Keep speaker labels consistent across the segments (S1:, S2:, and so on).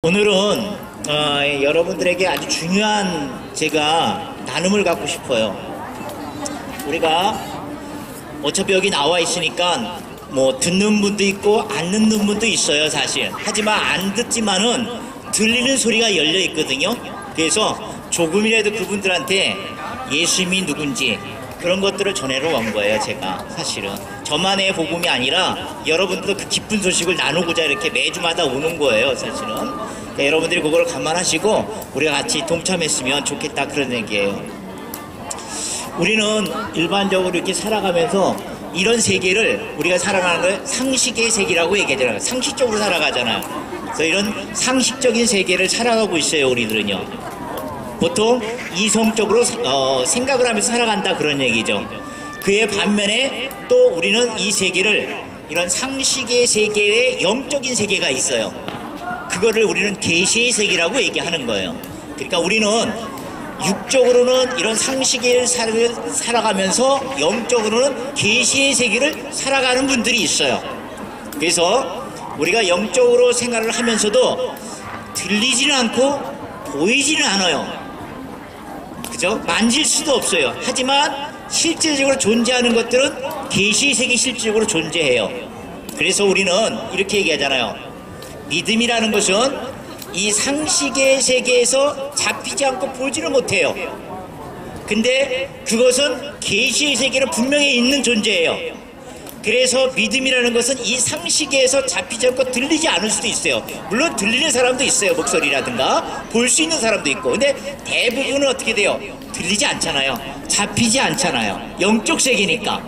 S1: 오늘은 여러분들에게 아주 중요한 제가 나눔을 갖고 싶어요. 우리가 어차피 여기 나와 있으니까 뭐 듣는 분도 있고 안 듣는 분도 있어요, 사실. 하지만 안 듣지만은 들리는 소리가 열려 있거든요. 그래서 조금이라도 그분들한테 예수님이 누군지 그런 것들을 전해러 온 거예요, 제가. 사실은 저만의 복음이 아니라 여러분들도 그 기쁜 소식을 나누고자 이렇게 매주마다 오는 거예요, 사실은. 그러니까 여러분들이 그걸 감안하시고 우리가 같이 동참했으면 좋겠다, 그런 얘기예요. 우리는 일반적으로 이렇게 살아가면서 이런 세계를, 우리가 살아가는 걸 상식의 세계라고 얘기하잖아요. 상식적으로 살아가잖아요. 그래서 이런 상식적인 세계를 살아가고 있어요, 우리들은요. 보통 이성적으로 생각을 하면서 살아간다, 그런 얘기죠. 그에 반면에 또 우리는 이 세계를, 이런 상식의 세계에 영적인 세계가 있어요. 그거를 우리는 계시의 세계라고 얘기하는 거예요. 그러니까 우리는 육적으로는 이런 상식의 삶을 살아가면서 영적으로는 계시의 세계를 살아가는 분들이 있어요. 그래서 우리가 영적으로 생활을 하면서도 들리지는 않고 보이지는 않아요. 그죠? 만질 수도 없어요. 하지만 실질적으로 존재하는 것들은 계시의 세계 실질적으로 존재해요. 그래서 우리는 이렇게 얘기하잖아요. 믿음이라는 것은 이 상식의 세계에서 잡히지 않고 보지를 못해요. 근데 그것은 계시의 세계는 분명히 있는 존재예요. 그래서 믿음이라는 것은 이 상식에서 잡히지 않고 들리지 않을 수도 있어요. 물론 들리는 사람도 있어요. 목소리라든가 볼 수 있는 사람도 있고. 근데 대부분은 어떻게 돼요? 들리지 않잖아요. 잡히지 않잖아요. 영적 세계니까.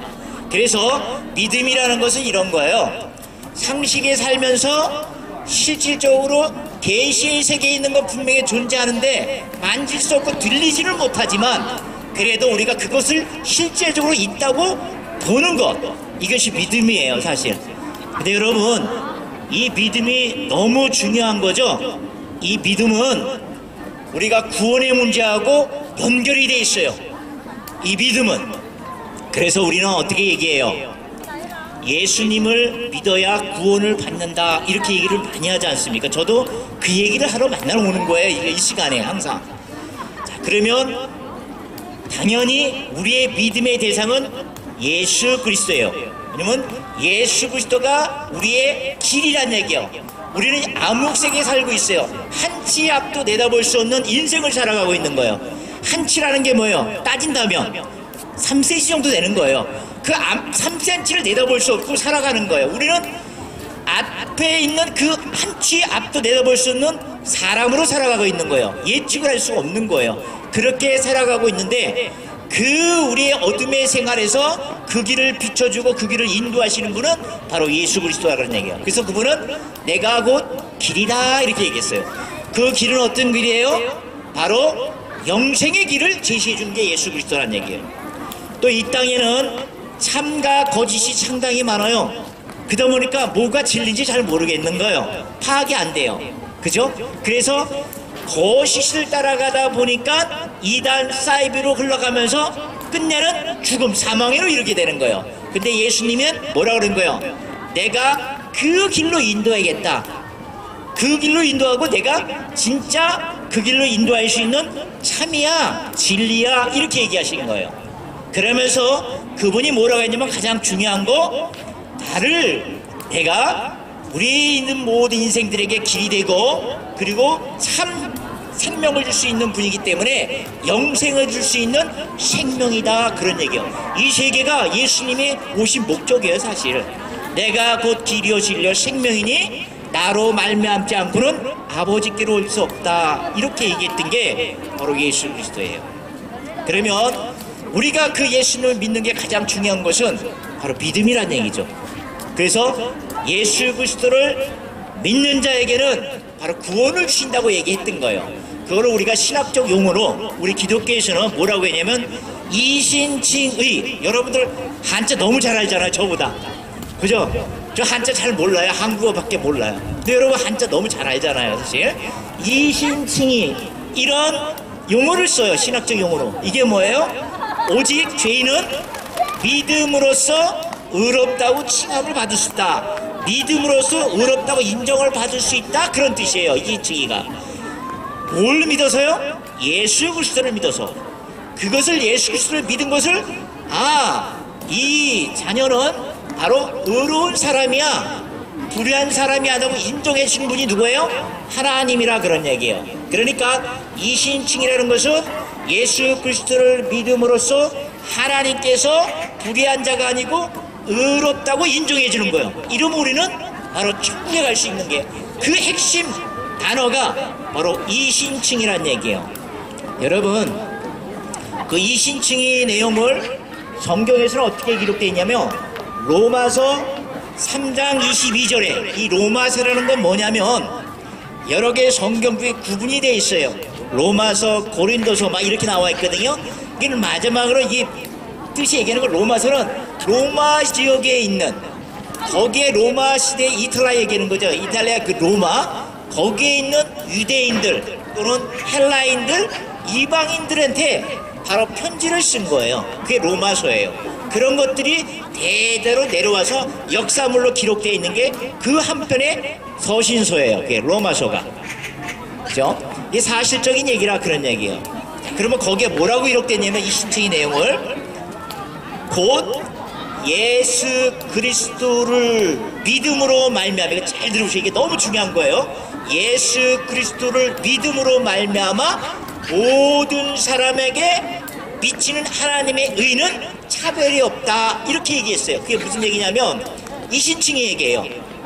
S1: 그래서 믿음이라는 것은 이런 거예요. 상식에 살면서 실질적으로 계시의 세계에 있는 건 분명히 존재하는데 만질 수 없고 들리지는 못하지만 그래도 우리가 그것을 실제적으로 있다고 보는 것, 이것이 믿음이에요, 사실. 근데 여러분, 이 믿음이 너무 중요한 거죠. 이 믿음은 우리가 구원의 문제하고 연결이 돼 있어요, 이 믿음은. 그래서 우리는 어떻게 얘기해요? 예수님을 믿어야 구원을 받는다, 이렇게 얘기를 많이 하지 않습니까? 저도 그 얘기를 하러 만나러 오는 거예요, 이 시간에 항상. 자, 그러면 당연히 우리의 믿음의 대상은 예수 그리스도예요. 왜냐면 예수 그리스도가 우리의 길이란 얘기예요. 우리는 암흑세계에 살고 있어요. 한치 앞도 내다볼 수 없는 인생을 살아가고 있는 거예요. 한치라는 게 뭐예요? 따진다면 3cm 정도 되는 거예요. 그 3cm를 내다볼 수 없고 살아가는 거예요. 우리는 앞에 있는 그 한치 앞도 내다볼 수 없는 사람으로 살아가고 있는 거예요. 예측을 할 수가 없는 거예요. 그렇게 살아가고 있는데 그 우리의 어둠의 생활에서 그 길을 비춰주고 그 길을 인도하시는 분은 바로 예수 그리스도라는 얘기예요. 그래서 그분은 내가 곧 길이다, 이렇게 얘기했어요. 그 길은 어떤 길이에요? 바로 영생의 길을 제시해 준 게 예수 그리스도라는 얘기예요. 또 이 땅에는 참과 거짓이 상당히 많아요. 그러다 보니까 뭐가 진리인지 잘 모르겠는 거예요. 파악이 안 돼요. 그죠? 그래서 거짓을 따라가다 보니까 이단 사이비로 흘러가면서 끝내는 죽음, 사망으로 이르게 되는 거예요. 근데 예수님은 뭐라 그런 거예요? 내가 그 길로 인도하겠다. 그 길로 인도하고 내가 진짜 그 길로 인도할 수 있는 참이야, 진리야, 이렇게 얘기하시는 거예요. 그러면서 그분이 뭐라고 했냐면 가장 중요한 거, 내가 우리 있는 모든 인생들에게 길이 되고 그리고 참 생명을 줄 수 있는 분이기 때문에 영생을 줄 수 있는 생명이다, 그런 얘기예요. 이 세계가 예수님이 오신 목적이에요, 사실. 내가 곧 길이요 진리요 생명이니 나로 말미암지 않고는 아버지께로 올 수 없다, 이렇게 얘기했던 게 바로 예수 그리스도예요. 그러면 우리가 그 예수님을 믿는 게 가장 중요한 것은 바로 믿음이란 얘기죠. 그래서 예수 그리스도를 믿는 자에게는 바로 구원을 주신다고 얘기했던 거예요. 그거를 우리가 신학적 용어로 우리 기독교에서는 뭐라고 했냐면 이신칭의. 여러분들 한자 너무 잘 알잖아요, 저보다. 그죠? 저 한자 잘 몰라요. 한국어밖에 몰라요. 근데 여러분 한자 너무 잘 알잖아요, 사실. 이신칭의, 이런 용어를 써요, 신학적 용어로. 이게 뭐예요? 오직 죄인은 믿음으로써 의롭다고 칭함을 받을 수 있다. 믿음으로써 의롭다고 인정을 받을 수 있다, 그런 뜻이에요. 이 증의가 뭘 믿어서요? 예수 그리스도를 믿어서. 그것을, 예수 그리스도를 믿은 것을, 이 자녀는 바로 의로운 사람이야, 불의한 사람이 아니라고 인정해 주신 분이 누구예요? 하나님이라, 그런 얘기예요. 그러니까 이신칭이라는 것은 예수 그리스도를 믿음으로써 하나님께서 불의한 자가 아니고 의롭다고 인정해 주는 거예요. 이러면 우리는 바로 천국에 갈 수 있는 게, 그 핵심 단어가 바로 이신칭이란 얘기예요. 여러분, 그 이신칭의 내용을 성경에서는 어떻게 기록되어 있냐면, 로마서 3장 22절에, 이 로마서라는 건 뭐냐면 여러 개의 성경구에 구분이 되어 있어요. 로마서, 고린도서 막 이렇게 나와 있거든요. 이는 마지막으로 이 뜻이 얘기하는 건, 로마서는 로마 지역에 있는, 거기에 로마 시대 이탈리아 얘기하는 거죠. 이탈리아 그 로마, 거기에 있는 유대인들 또는 헬라인들, 이방인들한테 바로 편지를 쓴 거예요. 그게 로마서예요. 그런 것들이 대대로 내려와서 역사물로 기록되어 있는 게 그 한편의 서신서예요. 그게 로마서가. 그죠? 이게 사실적인 얘기라 그런 얘기예요. 자, 그러면 거기에 뭐라고 기록됐냐면, 이 신칭의 내용을 곧 예수 그리스도를 믿음으로 말미암아, 이거 잘 들으시고, 이게 너무 중요한 거예요. 예수 그리스도를 믿음으로 말미암아 모든 사람에게 미치는 하나님의 의는 차별이 없다, 이렇게 얘기했어요. 그게 무슨 얘기냐면, 이 신칭의 얘기예요.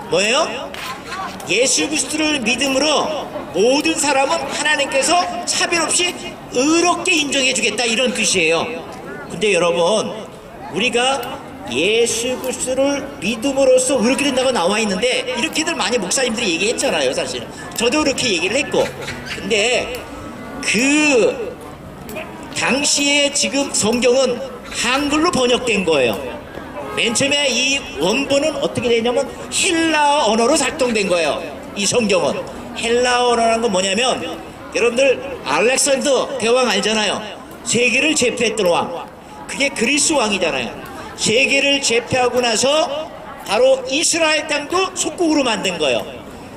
S1: 뭐예요? 예수 그리스도를 믿음으로 모든 사람은 하나님께서 차별 없이 의롭게 인정해 주겠다, 이런 뜻이에요. 근데 여러분, 우리가 예수 그리스도를 믿음으로써 의롭게 된다고 나와 있는데, 이렇게들 많이 목사님들이 얘기했잖아요. 사실은 저도 그렇게 얘기를 했고. 근데 그 당시에 지금 성경은 한글로 번역된 거예요. 맨 처음에 이 원본은 어떻게 되냐면 헬라어 언어로 작동된 거예요. 이 성경은 헬라어 언어라는 건 뭐냐면, 여러분들 알렉산더 대왕 알잖아요. 세계를 제패했던 왕, 그게 그리스 왕이잖아요. 세계를 제패하고 나서 바로 이스라엘 땅도 속국으로 만든 거예요.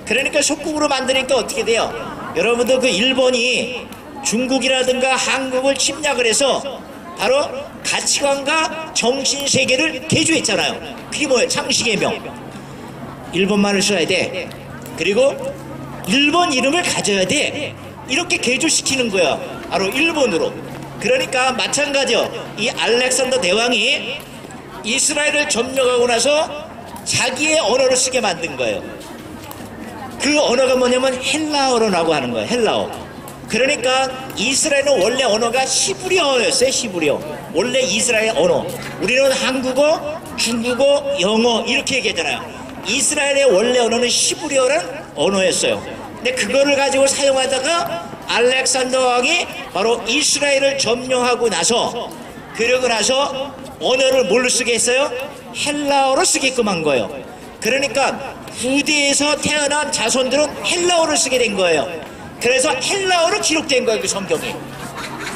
S1: 그러니까 속국으로 만드니까 어떻게 돼요? 여러분들 그 일본이 중국이라든가 한국을 침략을 해서 바로 가치관과 정신세계를 개조했잖아요. 그게 뭐예요? 창시개명. 일본말을 써야 돼. 그리고 일본 이름을 가져야 돼. 이렇게 개조시키는 거야, 바로 일본으로. 그러니까 마찬가지요. 이 알렉산더 대왕이 이스라엘을 점령하고 나서 자기의 언어를 쓰게 만든 거예요. 그 언어가 뭐냐면 헬라어라고 하는 거예요. 헬라어. 그러니까 이스라엘은 원래 언어가 히브리어였어요. 히브리어. 원래 이스라엘 언어. 우리는 한국어, 중국어, 영어 이렇게 얘기하잖아요. 이스라엘의 원래 언어는 히브리어라는 언어였어요. 근데 그거를 가지고 사용하다가 알렉산더 왕이 바로 이스라엘을 점령하고 나서, 그러고 나서 언어를 뭘로 쓰게 했어요? 헬라어로 쓰게끔 한 거예요. 그러니까 후대에서 태어난 자손들은 헬라어를 쓰게 된 거예요. 그래서 헬라어로 기록된 거예요, 그 성경이.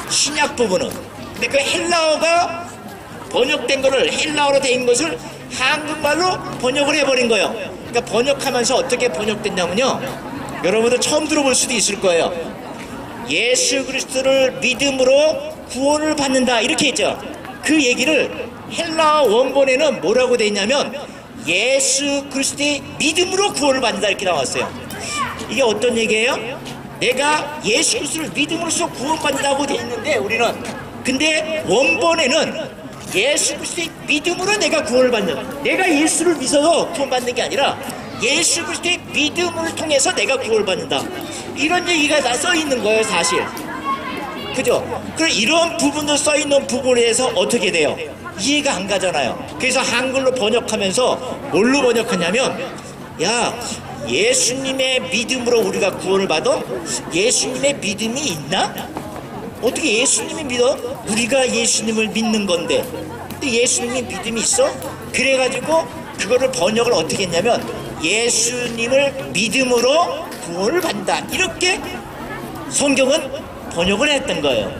S1: 신약 부분은. 근데 그 헬라어가 번역된 거를, 헬라어로 된 것을 한국말로 번역을 해버린 거예요. 그러니까 번역하면서 어떻게 번역됐냐면요, 여러분들 처음 들어볼 수도 있을 거예요. 예수 그리스도를 믿음으로 구원을 받는다, 이렇게 했죠. 그 얘기를 헬라어 원본에는 뭐라고 돼 있냐면, 예수 그리스도의 믿음으로 구원을 받는다, 이렇게 나왔어요. 이게 어떤 얘기예요? 내가 예수 그리스도를 믿음으로써 구원받는다고 돼 있는데, 우리는, 근데 원본에는 예수 그리스도의 믿음으로 내가 구원을 받는, 내가 예수를 믿어서 구원받는 게 아니라 예수 그리스도의 믿음을 통해서 내가 구원을 받는다, 이런 얘기가 다 써 있는 거예요, 사실. 그죠? 그럼 이런 부분도 써 있는 부분에 대해서 어떻게 돼요? 이해가 안 가잖아요. 그래서 한글로 번역하면서 뭘로 번역하냐면, 야, 예수님의 믿음으로 우리가 구원을 받아? 예수님의 믿음이 있나? 어떻게 예수님이 믿어? 우리가 예수님을 믿는 건데. 근데 예수님이 믿음이 있어? 그래가지고 그거를 번역을 어떻게 했냐면, 예수님을 믿음으로 구원을 받는다, 이렇게 성경은 번역을 했던 거예요.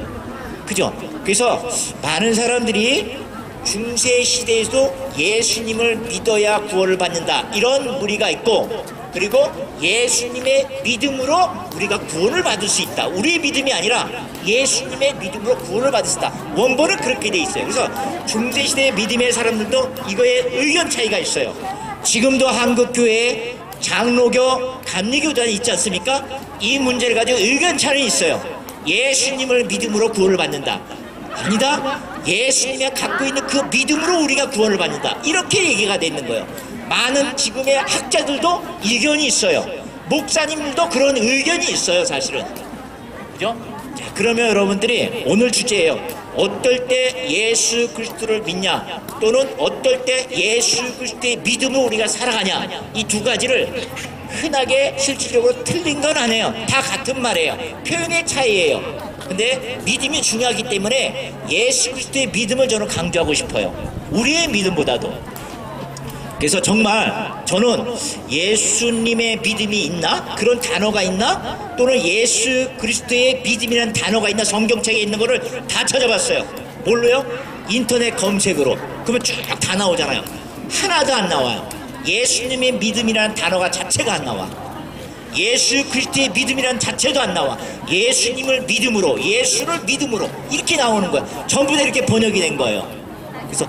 S1: 그죠? 그래서 많은 사람들이 중세 시대에도 예수님을 믿어야 구원을 받는다, 이런 무리가 있고, 그리고 예수님의 믿음으로 우리가 구원을 받을 수 있다, 우리의 믿음이 아니라 예수님의 믿음으로 구원을 받을 수 있다, 원본은 그렇게 돼 있어요. 그래서 중세시대의 믿음의 사람들도 이거에 의견 차이가 있어요. 지금도 한국교회에 장로교, 감리교단이 있지 않습니까? 이 문제를 가지고 의견 차이는 있어요. 예수님을 믿음으로 구원을 받는다, 아니다, 예수님이 갖고 있는 그 믿음으로 우리가 구원을 받는다, 이렇게 얘기가 되는 거예요. 많은 지금의 학자들도 의견이 있어요. 목사님들도 그런 의견이 있어요, 사실은. 그죠? 자, 그러면 여러분들이 오늘 주제예요. 어떨 때 예수 그리스도를 믿냐, 또는 어떨 때 예수 그리스도의 믿음으로 우리가 살아가냐, 이 두 가지를 흔하게 실질적으로 틀린 건 아니에요. 다 같은 말이에요. 표현의 차이예요. 근데 믿음이 중요하기 때문에 예수 그리스도의 믿음을 저는 강조하고 싶어요, 우리의 믿음보다도. 그래서 정말 저는 예수님의 믿음이 있나? 그런 단어가 있나? 또는 예수 그리스도의 믿음이라는 단어가 있나? 성경책에 있는 거를 다 찾아봤어요. 뭘로요? 인터넷 검색으로. 그러면 쭉 다 나오잖아요. 하나도 안 나와요. 예수님의 믿음이라는 단어가 자체가 안 나와. 예수 그리스도의 믿음이라는 자체도 안 나와. 예수님을 믿음으로, 예수를 믿음으로, 이렇게 나오는 거야. 전부 다 이렇게 번역이 된 거예요. 그래서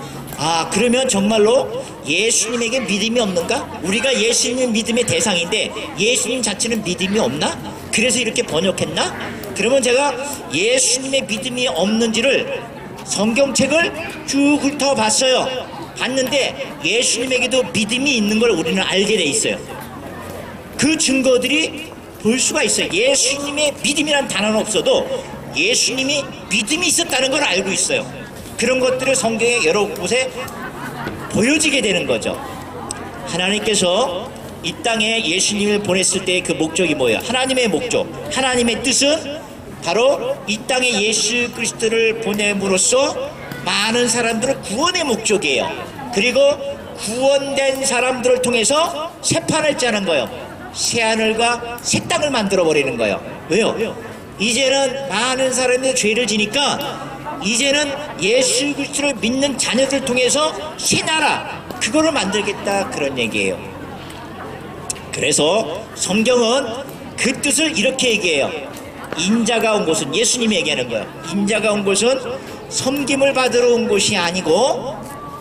S1: 그러면 정말로 예수님에게 믿음이 없는가? 우리가 예수님 믿음의 대상인데 예수님 자체는 믿음이 없나? 그래서 이렇게 번역했나? 그러면 제가 예수님의 믿음이 없는지를 성경책을 쭉 훑어봤어요. 봤는데 예수님에게도 믿음이 있는 걸 우리는 알게 돼 있어요. 그 증거들이 볼 수가 있어요. 예수님의 믿음이란 단어는 없어도 예수님이 믿음이 있었다는 걸 알고 있어요. 그런 것들을 성경의 여러 곳에 보여지게 되는 거죠. 하나님께서 이 땅에 예수님을 보냈을 때 그 목적이 뭐예요? 하나님의 목적, 하나님의 뜻은 바로 이 땅에 예수 그리스도를 보냄으로써 많은 사람들을 구원의 목적이에요. 그리고 구원된 사람들을 통해서 새 판을 짜는 거예요. 새 하늘과 새 땅을 만들어 버리는 거예요. 왜요? 이제는 많은 사람들이 죄를 지니까 이제는 예수 그리스도를 믿는 자녀들 통해서 새 나라, 그거를 만들겠다, 그런 얘기예요. 그래서 성경은 그 뜻을 이렇게 얘기해요. 인자가 온 곳은, 예수님이 얘기하는 거예요. 인자가 온 곳은 섬김을 받으러 온 곳이 아니고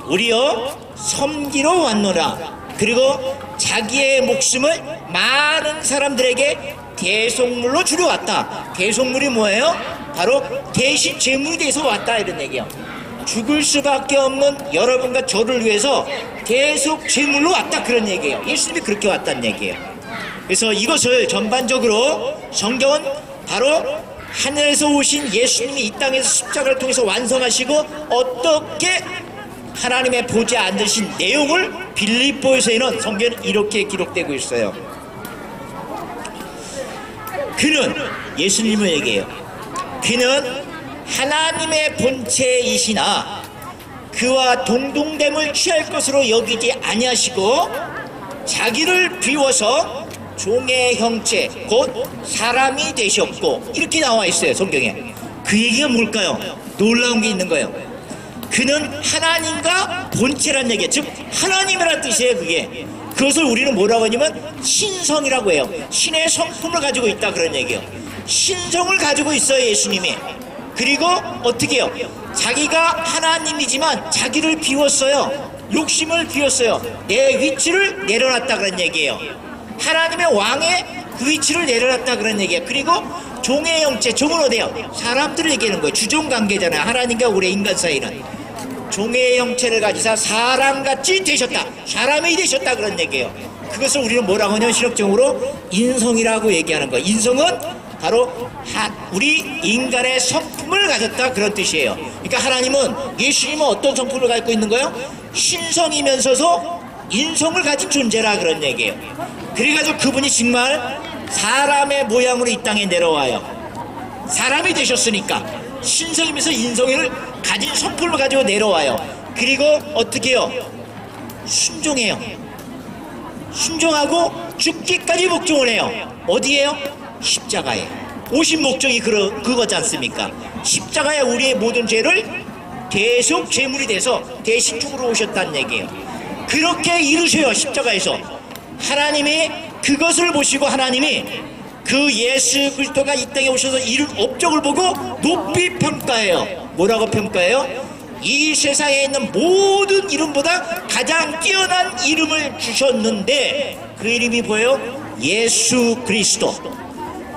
S1: 우리여 섬기러 왔노라. 그리고 자기의 목숨을 많은 사람들에게 대속물로 주러 왔다. 대속물이 뭐예요? 바로 대신 제물이 돼서 왔다, 이런 얘기예요. 죽을 수밖에 없는 여러분과 저를 위해서 대속 제물로 왔다, 그런 얘기예요. 예수님이 그렇게 왔다는 얘기예요. 그래서 이것을 전반적으로 성경은 바로 하늘에서 오신 예수님이 이 땅에서 십자가를 통해서 완성하시고 어떻게 하나님의 보좌에 앉으신 내용을 빌립보에서는 성경은 이렇게 기록되고 있어요. 그는, 예수님을 얘기해요. 그는 하나님의 본체이시나 그와 동등됨을 취할 것으로 여기지 아니하시고 자기를 비워서 종의 형체 곧 사람이 되셨고, 이렇게 나와 있어요, 성경에. 그 얘기가 뭘까요? 놀라운 게 있는 거예요. 그는 하나님과 본체란 얘기예요. 즉 하나님이라는 뜻이에요. 그것을 우리는 뭐라고 하냐면 신성이라고 해요. 신의 성품을 가지고 있다, 그런 얘기예요. 신성을 가지고 있어요, 예수님이. 그리고 어떻게 해요? 자기가 하나님이지만 자기를 비웠어요. 욕심을 비웠어요. 내 위치를 내려놨다, 그런 얘기예요. 하나님의 왕의 그 위치를 내려놨다, 그런 얘기예요. 그리고 종의 형체, 종은 어디예요? 사람들을 얘기하는 거예요. 주종관계잖아요. 하나님과 우리 인간 사이는. 종의 형체를 가지사 사람같이 되셨다, 사람이 되셨다, 그런 얘기예요. 그것을 우리는 뭐라고 하냐면 실학적으로 인성이라고 얘기하는 거예요. 인성은 바로 우리 인간의 성품을 가졌다, 그런 뜻이에요. 그러니까 하나님은, 예수님은 어떤 성품을 갖고 있는 거예요? 신성이면서도 인성을 가진 존재라, 그런 얘기예요. 그래가지고 그분이 정말 사람의 모양으로 이 땅에 내려와요. 사람이 되셨으니까 신성이면서 인성을 가진 성품을 가지고 내려와요. 그리고 어떻게 해요? 순종해요. 순종하고 죽기까지 복종을 해요. 어디에요? 십자가에. 오신 목적이 그거지 않습니까? 십자가에 우리의 모든 죄를 대속 제물이 돼서 대신 죽으러 오셨다는 얘기예요. 그렇게 이루셔요. 십자가에서 하나님이 그것을 보시고 하나님이 그 예수 그리스도가 이 땅에 오셔서 이룬 업적을 보고 높이 평가해요. 뭐라고 평가해요? 이 세상에 있는 모든 이름보다 가장 뛰어난 이름을 주셨는데 그 이름이 뭐예요? 예수 그리스도.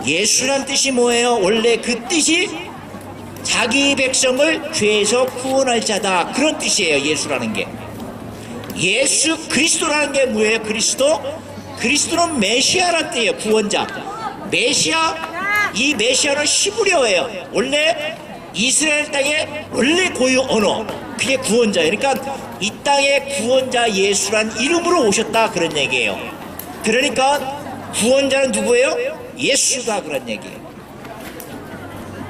S1: 예수란 뜻이 뭐예요? 원래 그 뜻이 자기 백성을 죄에서 구원할 자다, 그런 뜻이에요. 예수라는 게. 예수 그리스도라는 게 뭐예요? 그리스도? 그리스도는 메시아란 뜻이에요. 구원자. 메시아, 이 메시아는 히브리어예요. 원래 이스라엘 땅의 원래 고유 언어, 그게 구원자예요. 그러니까 이 땅의 구원자 예수란 이름으로 오셨다, 그런 얘기예요. 그러니까 구원자는 누구예요? 예수다, 그런 얘기예요.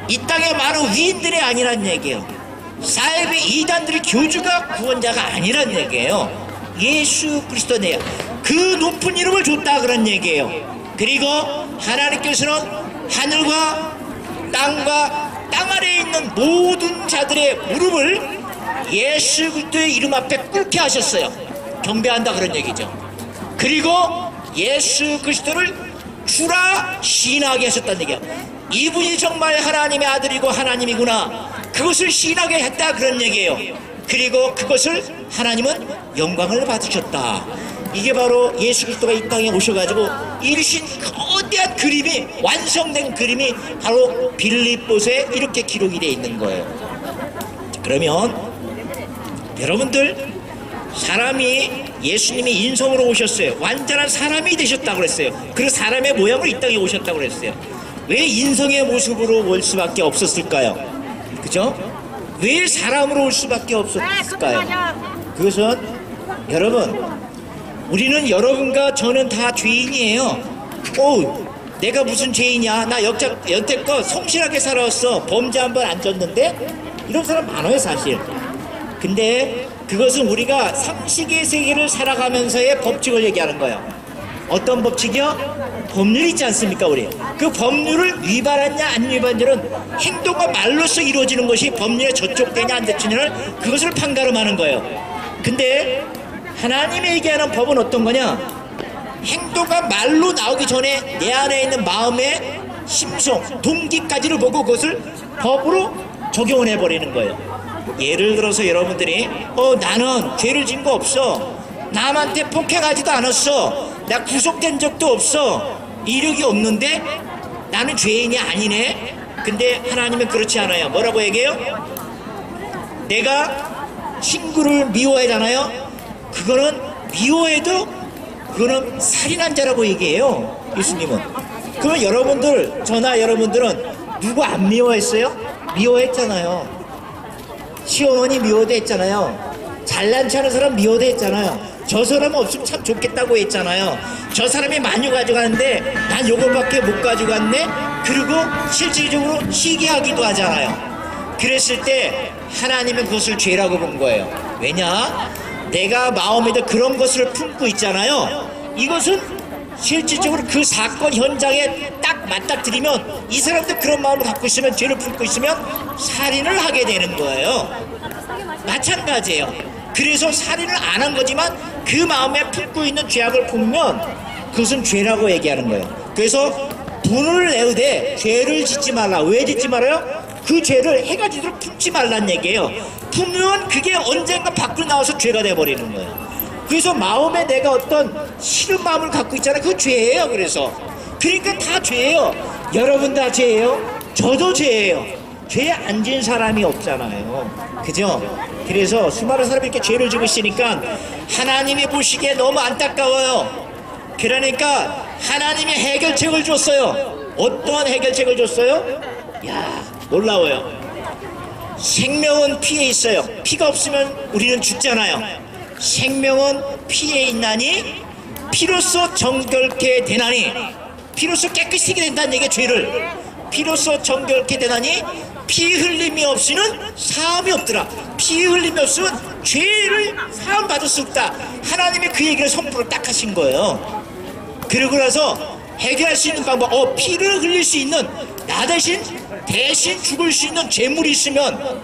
S1: 이 땅의 많은 위인들이 아니란 얘기예요. 사이비 이단들의 교주가 구원자가 아니란 얘기예요. 예수 그리스도네요. 그 높은 이름을 줬다, 그런 얘기예요. 그리고 하나님께서는 하늘과 땅과 땅 아래에 있는 모든 자들의 무릎을 예수 그리스도의 이름 앞에 꿇게 하셨어요. 경배한다, 그런 얘기죠. 그리고 예수 그리스도를 주라 시인하게 하셨다는 얘기예요. 이분이 정말 하나님의 아들이고 하나님이구나, 그것을 시인하게 했다, 그런 얘기예요. 그리고 그것을 하나님은 영광을 받으셨다. 이게 바로 예수 그리스도가 이 땅에 오셔가지고 이루신 거대한 그림이, 완성된 그림이 바로 빌립보서에 이렇게 기록이 되어 있는 거예요. 그러면 여러분들, 사람이, 예수님이 인성으로 오셨어요. 완전한 사람이 되셨다고 그랬어요. 그리고 사람의 모양으로 이 땅에 오셨다고 그랬어요. 왜 인성의 모습으로 올 수밖에 없었을까요? 그죠? 왜 사람으로 올 수밖에 없었을까요? 그것은 여러분, 우리는, 여러분과 저는 다 죄인이에요. 내가 무슨 죄인이야? 나 여태껏 성실하게 살아왔어. 범죄 한 번 안 졌는데? 이런 사람 많아요, 사실. 근데 그것은 우리가 상식의 세계를 살아가면서의 법칙을 얘기하는 거예요. 어떤 법칙이요? 법률 있지 않습니까, 우리? 그 법률을 위반했냐 안 위반냐는 행동과 말로써 이루어지는 것이 법률에 저촉되냐 안 저촉되냐를, 그것을 판가름하는 거예요. 근데 하나님이 얘기하는 법은 어떤 거냐? 행동과 말로 나오기 전에 내 안에 있는 마음의 심성, 동기까지를 보고 그것을 법으로 적용을 해버리는 거예요. 예를 들어서 여러분들이 나는 죄를 지은 거 없어, 남한테 폭행하지도 않았어, 나 구속된 적도 없어, 이력이 없는데 나는 죄인이 아니네. 근데 하나님은 그렇지 않아요. 뭐라고 얘기해요? 내가 친구를 미워하잖아요. 그거는 미워해도 그거는 살인한 자라고 얘기해요, 예수님은. 그러면 여러분들, 저나 여러분들은 누구 안 미워했어요? 미워했잖아요. 시어머니 미워도 했잖아요. 잘난 체 하는 사람 미워도 했잖아요. 저 사람 없으면 참 좋겠다고 했잖아요. 저 사람이 많이 가져가는데 난 요거밖에 못 가져갔네? 그리고 실질적으로 시기하기도 하잖아요. 그랬을 때 하나님은 그것을 죄라고 본 거예요. 왜냐? 내가 마음에도 그런 것을 품고 있잖아요. 이것은 실질적으로 그 사건 현장에 딱 맞닥뜨리면, 이 사람도 그런 마음을 갖고 있으면, 죄를 품고 있으면 살인을 하게 되는 거예요. 마찬가지예요. 그래서 살인을 안 한 거지만 그 마음에 품고 있는 죄악을 품으면 그것은 죄라고 얘기하는 거예요. 그래서 분을 내으되 죄를 짓지 말라. 왜 짓지 말아요? 그 죄를 해가 지도록 품지 말란 얘기예요. 품으면 그게 언젠가 밖으로 나와서 죄가 돼버리는 거예요. 그래서 마음에 내가 어떤 싫은 마음을 갖고 있잖아요. 그거 죄예요. 그러니까 다 죄예요. 여러분 다 죄예요. 저도 죄예요. 죄에 안 지은 사람이 없잖아요. 그죠? 그래서 수많은 사람이 이렇게 죄를 지고 있으니까 하나님이 보시기에 너무 안타까워요. 그러니까 하나님이 해결책을 줬어요. 어떠한 해결책을 줬어요? 야, 놀라워요. 생명은 피에 있어요. 피가 없으면 우리는 죽잖아요. 생명은 피에 있나니 피로써 정결케 되나니, 피로써 깨끗이 된다는 얘기가 죄를, 피로써 정결케 되나니 피 흘림이 없이는 사함이 없더라. 피 흘림이 없으면 죄를 사함 받을 수 없다. 하나님이 그 얘기를 선포를 딱 하신 거예요. 그러고 나서 해결할 수 있는 방법, 피를 흘릴 수 있는 나 대신 대신 죽을 수 있는 재물이 있으면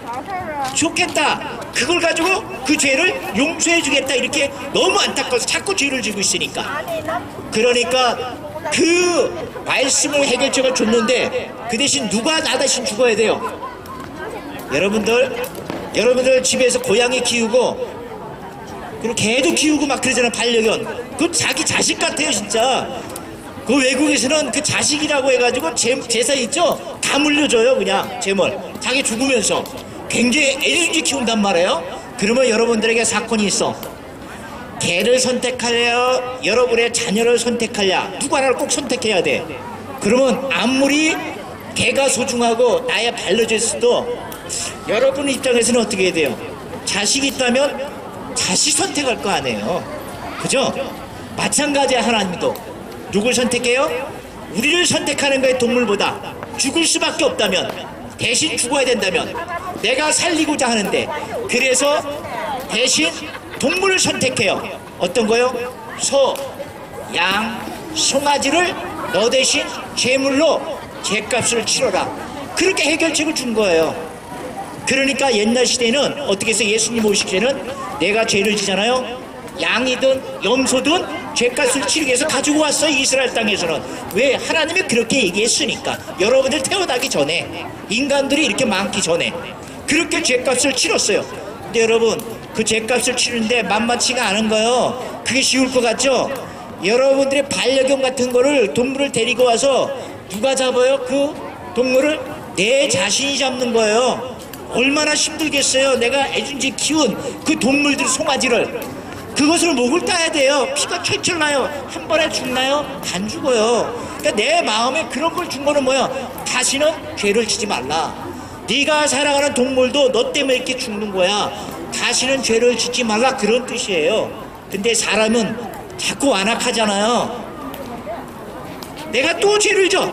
S1: 좋겠다. 그걸 가지고 그 죄를 용서해 주겠다. 이렇게 너무 안타까워서 자꾸 죄를 지고 있으니까. 그러니까 그 말씀을 해결책을 줬는데 그 대신 누가 나 대신 죽어야 돼요? 여러분들 집에서 고양이 키우고 그리고 개도 키우고 막 그러잖아요. 반려견. 그 자기 자식 같아요 진짜. 그 외국에서는 그 자식이라고 해가지고 재산 있죠? 다 물려줘요 그냥 재물. 자기 죽으면서 굉장히 애지중지 키운단 말이에요. 그러면 여러분들에게 사건이 있어. 개를 선택하려 여러분의 자녀를 선택하려 누구 하나를 꼭 선택해야 돼. 그러면 아무리 개가 소중하고 나의 반려견도 여러분 입장에서는 어떻게 해야 돼요? 자식이 있다면 자식 선택할 거 아니에요. 그죠? 마찬가지야. 하나님도 누굴 선택해요? 우리를 선택하는 거예요. 동물보다. 죽을 수밖에 없다면, 대신 죽어야 된다면, 내가 살리고자 하는데, 그래서 대신 동물을 선택해요. 어떤 거요? 소, 양, 송아지를 너 대신 제물로 죄값을 치러라. 그렇게 해결책을 준 거예요. 그러니까 옛날 시대는 어떻게 해서 예수님 오시기 전에는 내가 죄를 지잖아요. 양이든 염소든 죄값을 치르기 위해서 가지고 왔어요. 이스라엘 땅에서는. 왜? 하나님이 그렇게 얘기했으니까. 여러분들 태어나기 전에, 인간들이 이렇게 많기 전에 그렇게 죄값을 치렀어요. 근데 여러분 그 죄값을 치르는데 만만치가 않은 거예요. 그게 쉬울 것 같죠? 여러분들의 반려견 같은 거를, 동물을 데리고 와서 누가 잡아요? 그 동물을 내 자신이 잡는 거예요. 얼마나 힘들겠어요. 내가 애준지 키운 그 동물들, 송아지를, 그것을 목을 따야 돼요. 피가 철철 나요. 한 번에 죽나요? 안 죽어요. 그러니까 내 마음에 그런 걸 준 거는 뭐야? 다시는 죄를 지지 말라. 네가 사랑하는 동물도 너 때문에 이렇게 죽는 거야. 다시는 죄를 짓지 말라. 그런 뜻이에요. 근데 사람은 자꾸 완악하잖아요. 내가 또 죄를 져.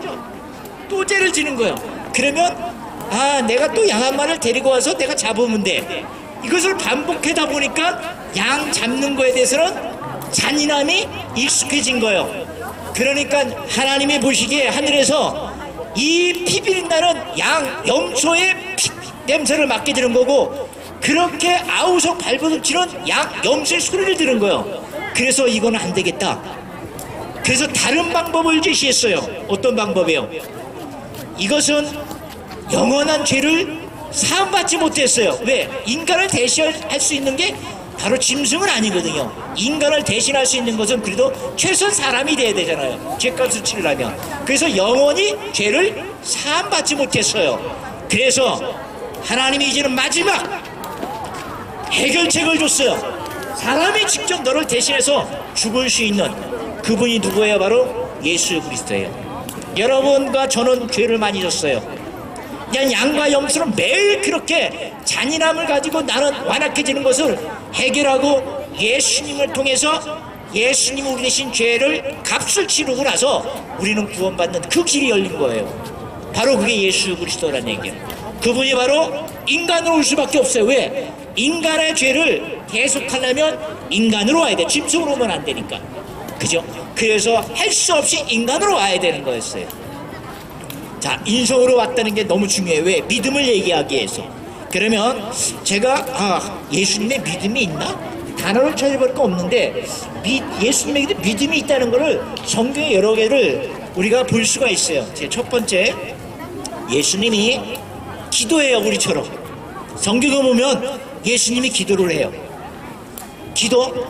S1: 또 죄를 지는 거예요. 그러면 내가 또 양 한 마리를 데리고 와서 내가 잡으면 돼. 이것을 반복하다 보니까 양 잡는 거에 대해서는 잔인함이 익숙해진 거예요. 그러니까 하나님이 보시기에 하늘에서 이 피 비린다는 양, 염소의 피 냄새를 맡게 되는 거고, 그렇게 아우성 발버둥 치는 양, 염소의 소리를 들은 거예요. 그래서 이건 안 되겠다. 그래서 다른 방법을 제시했어요. 어떤 방법이에요? 이것은 영원한 죄를 사함받지 못했어요. 왜? 인간을 대신할 수 있는 게 바로 짐승은 아니거든요. 인간을 대신할 수 있는 것은 그래도 최소한 사람이 돼야 되잖아요. 죄값을 치르려면. 그래서 영원히 죄를 사함받지 못했어요. 그래서 하나님이 이제는 마지막 해결책을 줬어요. 사람이 직접 너를 대신해서 죽을 수 있는 그분이 누구예요? 바로 예수 그리스도예요. 여러분과 저는 죄를 많이 졌어요. 그냥 양과 염소는 매일 그렇게 잔인함을 가지고 나는 완악해지는 것을 해결하고 예수님을 통해서 예수님이 우리 대신 죄를 값을 치르고 나서 우리는 구원받는 그 길이 열린 거예요. 바로 그게 예수 그리스도라는 얘기예요. 그분이 바로 인간으로 올 수밖에 없어요. 왜? 인간의 죄를 계속하려면 인간으로 와야 돼. 짐승으로 오면 안 되니까. 그죠? 그래서 할 수 없이 인간으로 와야 되는 거였어요. 자, 인성으로 왔다는 게 너무 중요해요. 왜? 믿음을 얘기하기 위해서. 그러면 제가 예수님의 믿음이 있나? 단어를 찾아볼 거 없는데 예수님에게 믿음이 있다는 거를 성경에 여러 개를 우리가 볼 수가 있어요. 제 첫 번째, 예수님이 기도해요. 우리처럼. 성경에 보면 예수님이 기도를 해요. 기도,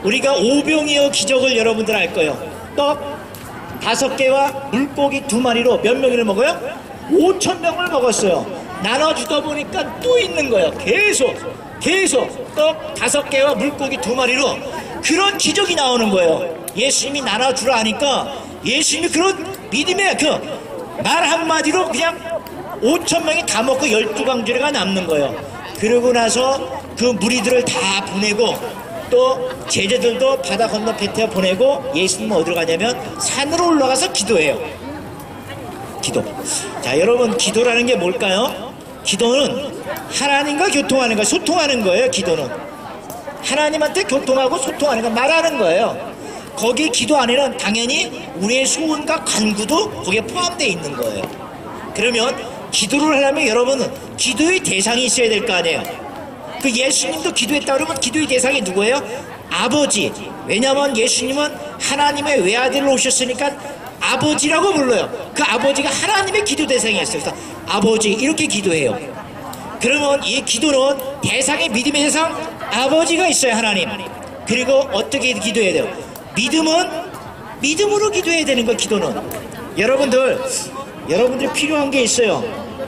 S1: 우리가 오병이어 기적을 여러분들 알 거예요. 떡 5개와 물고기 2마리로 몇 명을 먹어요? 5,000명을 먹었어요. 나눠주다 보니까 또 있는 거예요. 계속 떡 5개와 물고기 2마리로 그런 기적이 나오는 거예요. 예수님이 나눠주라 하니까 예수님이 그런 믿음의 그 말 한마디로 그냥 5,000명이 다 먹고 12광주리가 남는 거예요. 그러고 나서 그 무리들을 다 보내고 또 제자들도 바다 건너 베테아 보내고 예수님은 어디로 가냐면 산으로 올라가서 기도해요. 기도. 자, 여러분, 기도라는 게 뭘까요? 기도는 하나님과 교통하는 거예요. 소통하는 거예요. 기도는 하나님한테 교통하고 소통하는 거, 말하는 거예요. 거기 기도 안에는 당연히 우리의 소원과 간구도 거기에 포함되어 있는 거예요. 그러면 기도를 하려면 여러분은 기도의 대상이 있어야 될 거 아니에요. 그 예수님도 기도했다 그러면 기도의 대상이 누구예요? 아버지. 왜냐하면 예수님은 하나님의 외아들로 오셨으니까 아버지라고 불러요. 그 아버지가 하나님의 기도 대상이었어요. 그래서 아버지 이렇게 기도해요. 그러면 이 기도는 대상의 믿음의 대상 아버지가 있어요. 하나님. 그리고 어떻게 기도해야 돼요? 믿음으로 기도해야 되는 거예요. 기도는 여러분들이 필요한 게 있어요.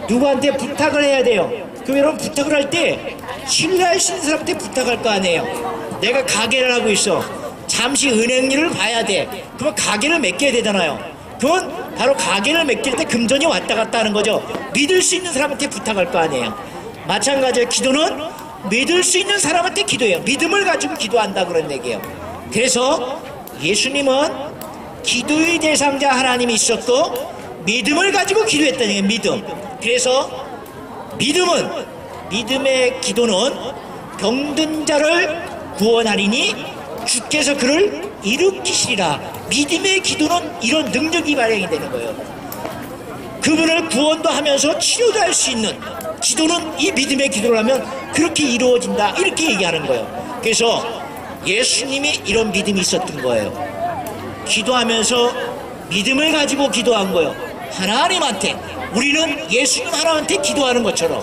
S1: 누구한테 부탁을 해야 돼요. 그럼 여러분 부탁을 할 때 신뢰할 수 있는 사람한테 부탁할 거 아니에요. 내가 가게를 하고 있어. 잠시 은행 일을 봐야 돼. 그러면 가게를 맡겨야 되잖아요. 그건 바로 가게를 맡길 때 금전이 왔다 갔다 하는 거죠. 믿을 수 있는 사람한테 부탁할 거 아니에요. 마찬가지로 기도는 믿을 수 있는 사람한테 기도해요. 믿음을 가지고 기도한다 그런 얘기예요. 그래서 예수님은 기도의 대상자 하나님이 있었고 믿음을 가지고 기도했다는 게 믿음. 그래서 믿음의 기도는 병든 자를 구원하리니 주께서 그를 일으키시리라. 믿음의 기도는 이런 능력이 발행이 되는 거예요. 그분을 구원도 하면서 치료도 할 수 있는 기도는 이 믿음의 기도를 하면 그렇게 이루어진다 이렇게 얘기하는 거예요. 그래서 예수님이 이런 믿음이 있었던 거예요. 기도하면서 믿음을 가지고 기도한 거예요. 하나님한테. 우리는 예수님 하나님한테 기도하는 것처럼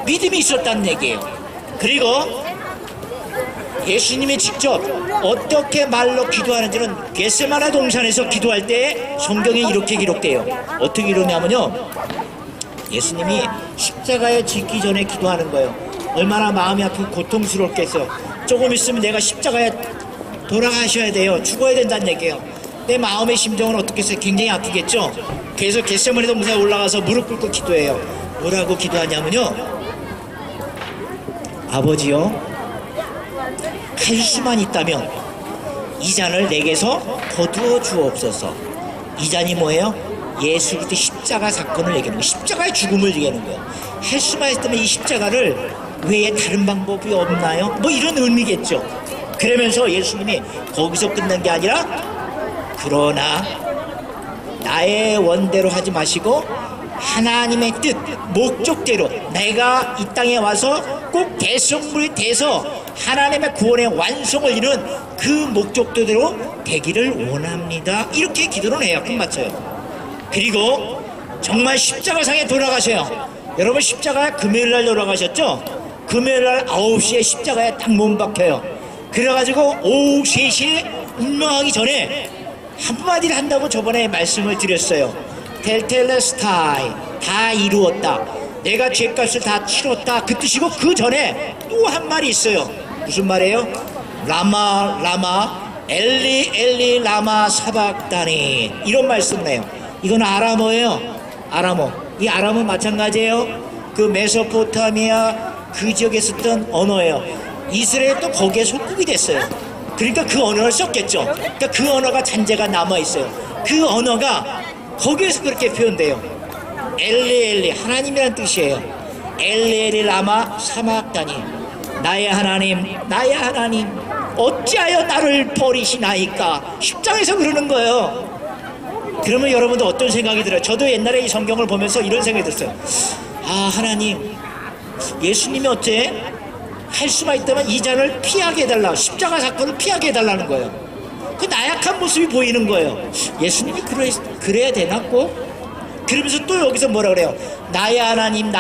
S1: 믿음이 있었다는 얘기예요. 그리고 예수님이 직접 어떻게 말로 기도하는지는 겟세마네 동산에서 기도할 때 성경에 이렇게 기록돼요. 어떻게 기록냐면요, 예수님이 십자가에 짓기 전에 기도하는 거예요. 얼마나 마음이 아프고 고통스럽겠어요. 조금 있으면 내가 십자가에 돌아가셔야 돼요. 죽어야 된다는 얘기예요. 내 마음의 심정은 어떻겠어요? 굉장히 아프겠죠. 그래서 겟세마네 동산에 올라가서 무릎 꿇고 기도해요. 뭐라고 기도하냐면요, 아버지요, 할 수만 있다면 이 잔을 내게서 거두어 주옵소서. 이 잔이 뭐예요? 예수 그리스도의 십자가 사건을 얘기하는 거예요. 십자가의 죽음을 얘기하는 거예요. 할 수만 있다면 이 십자가를 외에 다른 방법이 없나요? 뭐 이런 의미겠죠. 그러면서 예수님이 거기서 끝난 게 아니라 그러나 나의 원대로 하지 마시고 하나님의 뜻, 목적대로 내가 이 땅에 와서 꼭 대성물이 돼서 하나님의 구원의 완성을 이루는 그 목적대로 되기를 원합니다. 이렇게 기도를 해요. 끝마쳐요. 그리고 정말 십자가상에 돌아가셔요. 여러분 십자가에 금요일날 돌아가셨죠? 금요일날 9시에 십자가에 딱 몸 박혀요. 그래가지고 오후 3시에 운명하기 전에 한마디를 한다고 저번에 말씀을 드렸어요. 텔텔레스타이, 다 이루었다. 내가 죄값을 다 치렀다. 그 뜻이고 그 전에 또 한 말이 있어요. 무슨 말이에요? 라마 엘리 엘리 라마 사박다니, 이런 말씀을 해요. 이건 아람어예요. 아람어. 이 아람어 마찬가지예요. 그 메소포타미아 그 지역에 썼던 언어예요. 이스라엘도 거기에 속국이 됐어요. 그러니까 그 언어를 썼겠죠. 그러니까 그 언어가 잔재가 남아있어요. 그 언어가 거기에서 그렇게 표현돼요. 엘리 하나님이란 뜻이에요. 엘리 라마 사막다니, 나의 하나님 어찌하여 나를 버리시나이까. 십장에서 그러는 거예요. 그러면 여러분도 어떤 생각이 들어요? 저도 옛날에 이 성경을 보면서 이런 생각이 들었어요. 아, 하나님, 예수님이 어째 할 수만 있다면 이 잔을 피하게 해달라, 십자가 사건을 피하게 해달라는 거예요. 그 나약한 모습이 보이는 거예요. 예수님이 그래야 되나 꼭? 그러면서 또 여기서 뭐라 그래요? 나의 하나님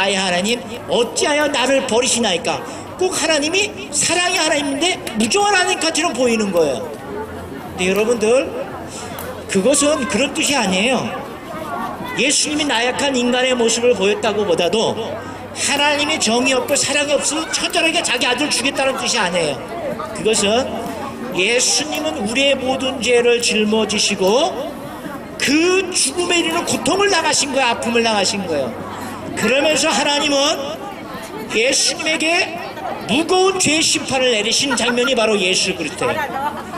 S1: 어찌하여 나를 버리시나이까. 꼭 하나님이 사랑의 하나님인데 무정한 하나님까지는 보이는 거예요. 근데 여러분들, 그것은 그런 뜻이 아니에요. 예수님이 나약한 인간의 모습을 보였다고 보다도 하나님의 정이 없고 사랑이 없어 처절하게 자기 아들을 주겠다는 뜻이 아니에요. 그것은 예수님은 우리의 모든 죄를 짊어지시고 그 죽음에 이르는 고통을 당하신 거예요. 아픔을 당하신 거예요. 그러면서 하나님은 예수님에게 무거운 죄의 심판을 내리신 장면이 바로 예수 그리스도예요.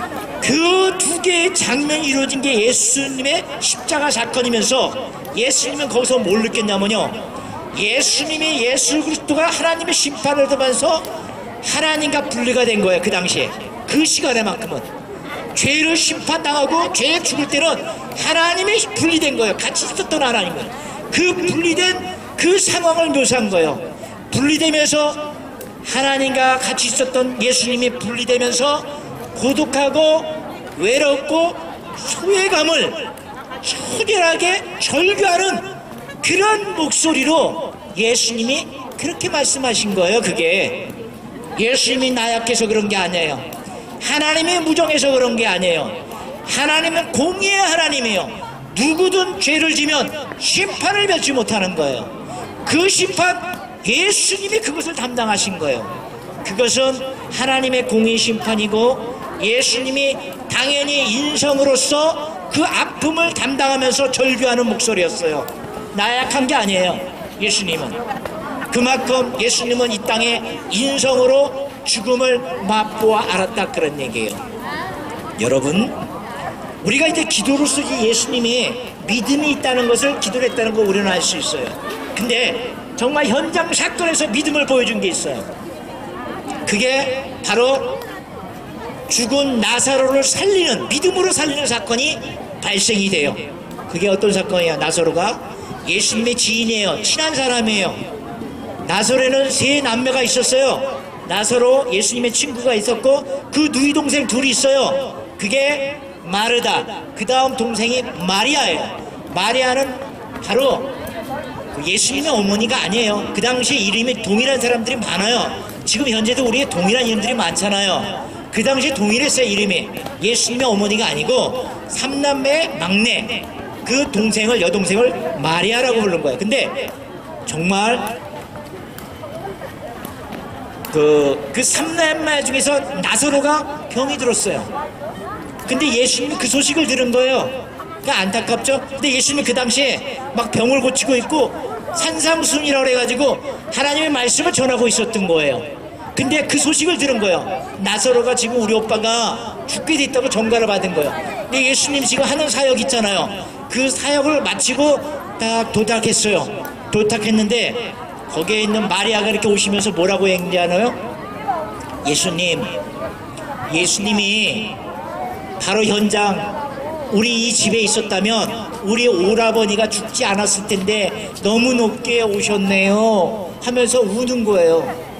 S1: 그 두 개의 장면이 이루어진 게 예수님의 십자가 사건이면서 예수님은 거기서 뭘 느꼈냐면요, 예수님이 예수 그리스도가 하나님의 심판을 받으면서 하나님과 분리가 된 거예요. 그 당시에 그 시간에만큼은 죄를 심판당하고 죄에 죽을 때는 하나님이 분리된 거예요. 같이 있었던 하나님은 그 분리된 그 상황을 묘사한 거예요. 분리되면서 하나님과 같이 있었던 예수님이 분리되면서 고독하고 외롭고 소외감을 처절하게 절규하는 그런 목소리로 예수님이 그렇게 말씀하신 거예요. 그게 예수님이 나약해서 그런 게 아니에요. 하나님이 무정해서 그런 게 아니에요. 하나님은 공의의 하나님이에요. 누구든 죄를 지면 심판을 맺지 못하는 거예요. 그 심판 예수님이 그것을 담당하신 거예요. 그것은 하나님의 공의 심판이고 예수님이 당연히 인성으로서 그 아픔을 담당하면서 절규하는 목소리였어요. 나약한 게 아니에요. 예수님은 그만큼 예수님은 이 땅에 인성으로 죽음을 맛보아 알았다 그런 얘기예요. 여러분, 우리가 이제 기도로서 예수님이 믿음이 있다는 것을 기도를 했다는 거 우리는 알 수 있어요. 근데 정말 현장 사건에서 믿음을 보여준 게 있어요. 그게 바로 죽은 나사로를 살리는, 믿음으로 살리는 사건이 발생이 돼요. 그게 어떤 사건이야? 나사로가 예수님의 지인이에요. 친한 사람이에요. 나사로에는 세 남매가 있었어요. 나사로 예수님의 친구가 있었고 그 누이 동생 둘이 있어요. 그게 마르다, 그 다음 동생이 마리아예요. 마리아는 바로 예수님의 어머니가 아니에요. 그 당시에 이름이 동일한 사람들이 많아요. 지금 현재도 우리의 동일한 이름들이 많잖아요. 그 당시에 동일했어요. 이름이 예수님의 어머니가 아니고 삼남매의 막내 그 동생을, 여동생을 마리아라고 부른 거예요. 근데 정말 그 삼남매 중에서 나사로가 병이 들었어요. 근데 예수님이 그 소식을 들은 거예요. 그러니까 안타깝죠. 근데 예수님이 그 당시에 막 병을 고치고 있고 산상순이라고 해가지고 하나님의 말씀을 전하고 있었던 거예요. 근데 그 소식을 들은 거예요. 나사로가 지금 우리 오빠가 죽게 됐다고 전가를 받은 거예요. 근데 예수님 지금 하는 사역 있잖아요. 그 사역을 마치고 딱 도착했어요. 도착했는데 거기에 있는 마리아가 이렇게 오시면서 뭐라고 얘기하나요? 예수님이 바로 현장 우리 이 집에 있었다면 우리 오라버니가 죽지 않았을 텐데 너무 높게 오셨네요 하면서 우는 거예요.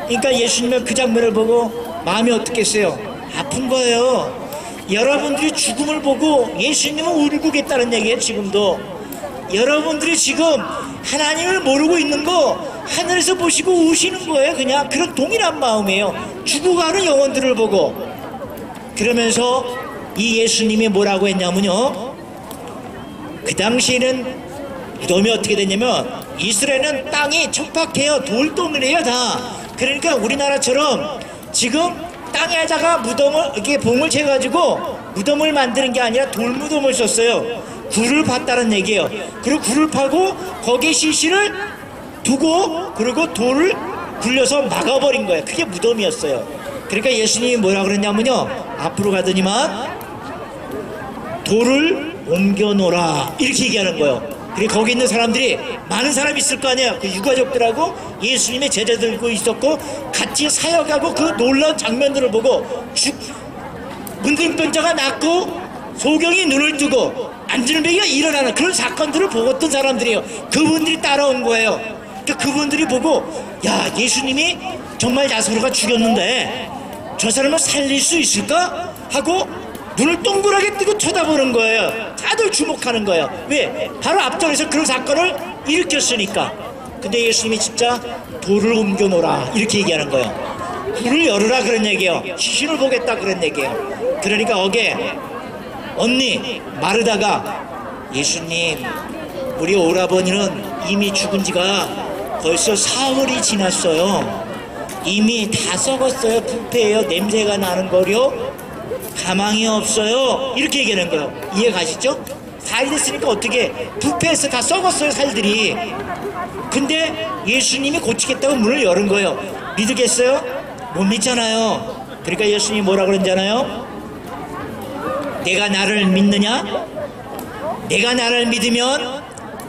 S1: 그러니까 예수님은 그 장면을 보고 마음이 어떻겠어요? 아픈 거예요. 여러분들이 죽음을 보고 예수님은 울고 계시다는 얘기예요. 지금도 여러분들이 지금 하나님을 모르고 있는 거 하늘에서 보시고 우시는 거예요. 그냥 그런 동일한 마음이에요. 죽어가는 영혼들을 보고. 그러면서 이 예수님이 뭐라고 했냐면요, 그 당시에는 무덤이 어떻게 됐냐면 이스라엘은 땅이 척박해요. 돌덩이래요 다. 그러니까 우리나라처럼 지금 땅에다가 무덤을 이렇게 봉을 채가지고 무덤을 만드는 게 아니라 돌무덤을 썼어요. 굴을 팠다는 얘기예요. 그리고 굴을 파고 거기에 시신을 두고 그리고 돌을 굴려서 막아버린 거예요. 그게 무덤이었어요. 그러니까 예수님이 뭐라 그랬냐면요, 앞으로 가더니만 돌을 옮겨놓으라 이렇게 얘기하는 거예요. 그리고 거기 있는 사람들이 많은 사람이 있을 거 아니에요. 그 유가족들하고 예수님의 제자들도 있었고 같이 사역하고 그 놀라운 장면들을 보고 문둥병자가 낫고 소경이 눈을 뜨고 안질병이가 일어나는 그런 사건들을 보았던 사람들이에요. 그분들이 따라온 거예요. 그러니까 그분들이 보고 야, 예수님이 정말 나사로가 죽였는데 저 사람을 살릴 수 있을까? 하고 눈을 동그랗게 뜨고 쳐다보는 거예요. 다들 주목하는 거예요. 왜? 바로 앞전에서 그런 사건을 일으켰으니까. 근데 예수님이 진짜 돌을 옮겨놓으라 이렇게 얘기하는 거예요. 불을 열으라 그런 얘기예요. 시신을 보겠다 그런 얘기예요. 그러니까 거기에 언니 마르다가 예수님, 우리 오라버니는 이미 죽은 지가 벌써 사흘이 지났어요. 이미 다 썩었어요. 부패해요. 냄새가 나는 거요. 가망이 없어요. 이렇게 얘기하는 거예요. 이해 가시죠? 살이 됐으니까 어떻게 부패해서 다 썩었어요 살들이. 근데 예수님이 고치겠다고 문을 열은 거예요. 믿으겠어요? 못 믿잖아요. 그러니까 예수님이 뭐라 그러잖아요. 내가 나를 믿느냐? 내가 나를 믿으면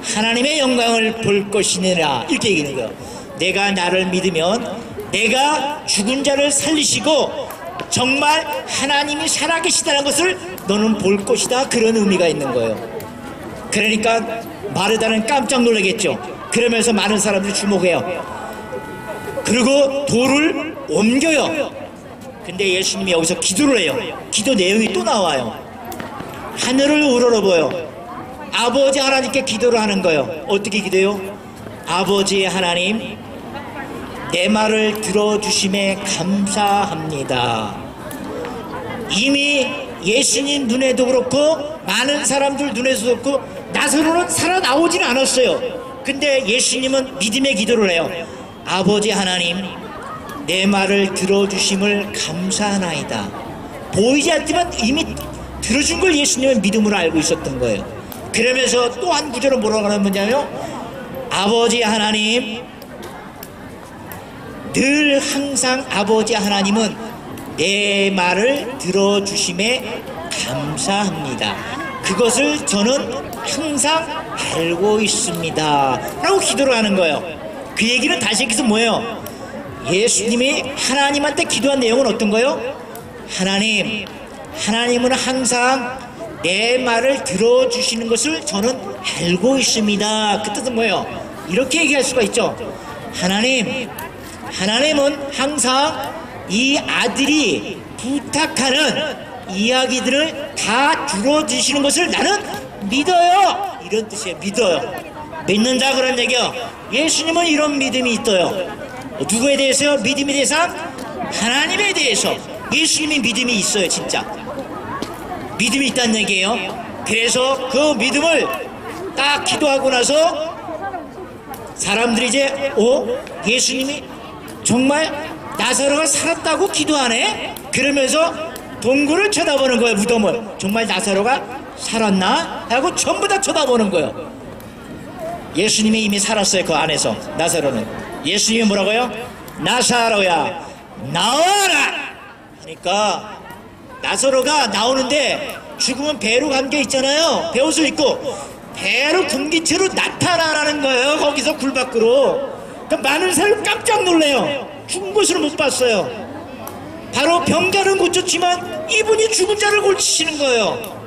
S1: 하나님의 영광을 볼 것이니라 이렇게 얘기하는 거예요. 내가 나를 믿으면 내가 죽은 자를 살리시고 정말 하나님이 살아계시다는 것을 너는 볼 것이다. 그런 의미가 있는 거예요. 그러니까 마르다는 깜짝 놀라겠죠. 그러면서 많은 사람들이 주목해요. 그리고 돌을 옮겨요. 근데 예수님이 여기서 기도를 해요. 기도 내용이 또 나와요. 하늘을 우러러보요. 아버지 하나님께 기도를 하는 거예요. 어떻게 기도해요? 아버지 하나님, 내 말을 들어주심에 감사합니다. 이미 예수님 눈에도 그렇고 많은 사람들 눈에도 그렇고 나사로는 살아나오진 않았어요. 근데 예수님은 믿음의 기도를 해요. 아버지 하나님, 내 말을 들어주심을 감사하나이다. 보이지 않지만 이미 들어준 걸 예수님은 믿음으로 알고 있었던 거예요. 그러면서 또 한 구절은 뭐라고 하는 거냐면, 아버지 하나님, 늘 항상 아버지 하나님은 내 말을 들어주심에 감사합니다. 그것을 저는 항상 알고 있습니다. 라고 기도를 하는 거예요. 그 얘기는 다시 얘기해서 뭐예요? 예수님이 하나님한테 기도한 내용은 어떤 거예요? 하나님, 하나님은 항상 내 말을 들어주시는 것을 저는 알고 있습니다. 그 뜻은 뭐예요? 이렇게 얘기할 수가 있죠. 하나님, 하나님은 항상 이 아들이 부탁하는 이야기들을 다 들어주시는 것을 나는 믿어요. 이런 뜻이에요. 믿어요. 믿는다 그런 얘기요. 예수님은 이런 믿음이 있어요. 누구에 대해서요? 믿음에 대해서? 하나님에 대해서 예수님이 믿음이 있어요. 진짜 믿음이 있다는 얘기예요. 그래서 그 믿음을 딱 기도하고 나서 사람들이 이제 예수님이 정말 나사로가 살았다고 기도하네? 그러면서 동굴을 쳐다보는 거예요. 무덤을. 정말 나사로가 살았나? 하고 전부 다 쳐다보는 거예요. 예수님이 이미 살았어요. 그 안에서. 나사로는. 예수님이 뭐라고요? 나사로야 나와라 하니까 나사로가 나오는데 죽으면 배로 감겨 있잖아요. 배옷을 입고 배로 굶긴 채로 나타나라는 거예요. 거기서 굴 밖으로. 그러니까 많은 사람이 깜짝 놀래요. 죽은 것으로 못 봤어요. 바로 병자는 고쳤지만 이분이 죽은 자를 고치시는 거예요.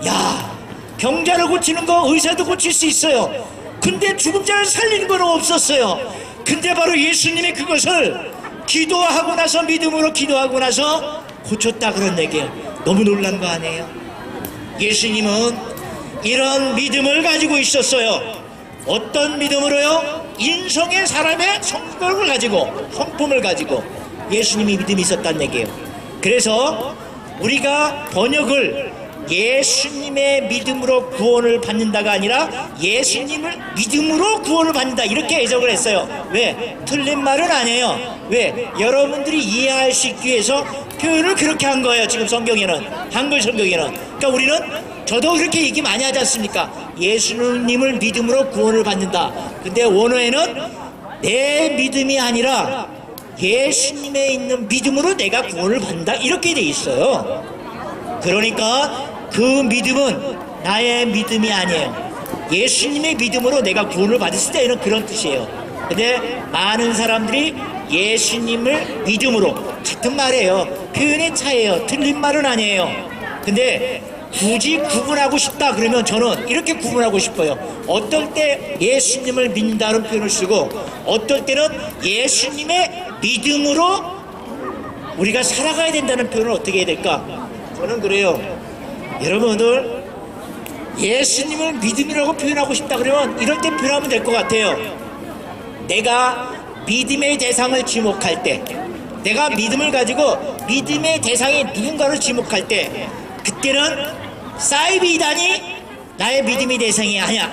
S1: 야, 병자를 고치는 거 의사도 고칠 수 있어요. 근데 죽은 자를 살리는 건 없었어요. 근데 바로 예수님이 그것을 기도하고 나서 믿음으로 기도하고 나서 고쳤다 그런 얘기예요. 너무 놀란 거 아니에요? 예수님은 이런 믿음을 가지고 있었어요. 어떤 믿음으로요? 인성의 사람의 성격을 가지고 성품을 가지고 예수님이 믿음이 있었다는 얘기예요. 그래서 우리가 번역을 예수님의 믿음으로 구원을 받는다가 아니라 예수님을 믿음으로 구원을 받는다 이렇게 해석을 했어요. 왜? 틀린 말은 아니에요. 왜? 여러분들이 이해할 수 있기 위해서 표현을 그렇게 한 거예요. 지금 성경에는, 한글 성경에는. 그러니까 우리는 저도 그렇게 얘기 많이 하지 않습니까? 예수님을 믿음으로 구원을 받는다. 근데 원어에는 내 믿음이 아니라 예수님에 있는 믿음으로 내가 구원을 받는다 이렇게 돼 있어요. 그러니까 그 믿음은 나의 믿음이 아니에요. 예수님의 믿음으로 내가 구원을 받을 때는 그런 뜻이에요. 근데 많은 사람들이 예수님을 믿음으로, 같은 말이에요. 표현의 차이예요. 틀린 말은 아니에요. 근데 굳이 구분하고 싶다 그러면 저는 이렇게 구분하고 싶어요. 어떨 때 예수님을 믿는다는 표현을 쓰고 어떨 때는 예수님의 믿음으로 우리가 살아가야 된다는 표현을 어떻게 해야 될까? 저는 그래요. 여러분들 예수님을 믿음이라고 표현하고 싶다 그러면 이럴 때 표현하면 될 것 같아요. 내가 믿음의 대상을 지목할 때, 내가 믿음을 가지고 믿음의 대상이 누군가를 지목할 때, 그때는 사이비단이 나의 믿음의 대상이 아니야,